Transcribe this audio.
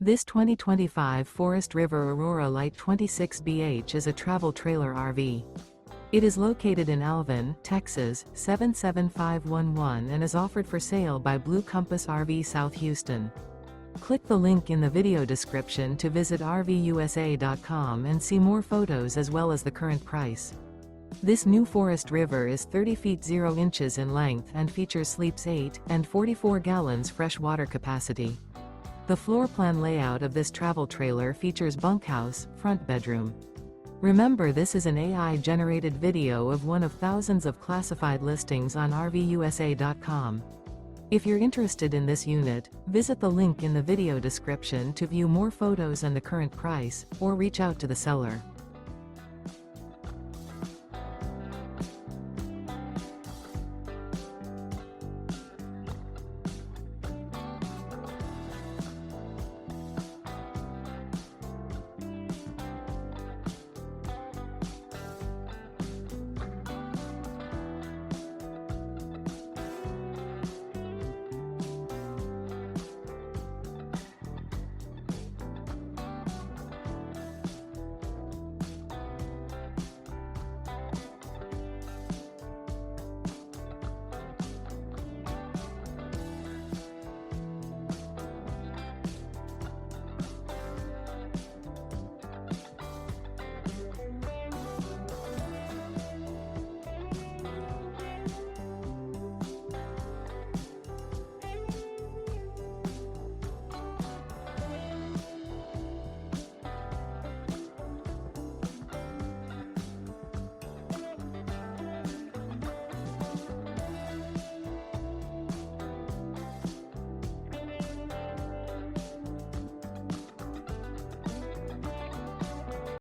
This 2025 Forest River Aurora Light 26BH is a travel trailer RV. It is located in Alvin, Texas, 77511 and is offered for sale by Blue Compass RV South Houston. Click the link in the video description to visit RVUSA.com and see more photos as well as the current price. This new Forest River is 30 feet 0 inches in length and features sleeps 8 and 44 gallons fresh water capacity. The floor plan layout of this travel trailer features bunkhouse, front bedroom. Remember, this is an AI-generated video of one of thousands of classified listings on RVUSA.com. If you're interested in this unit, visit the link in the video description to view more photos and the current price, or reach out to the seller.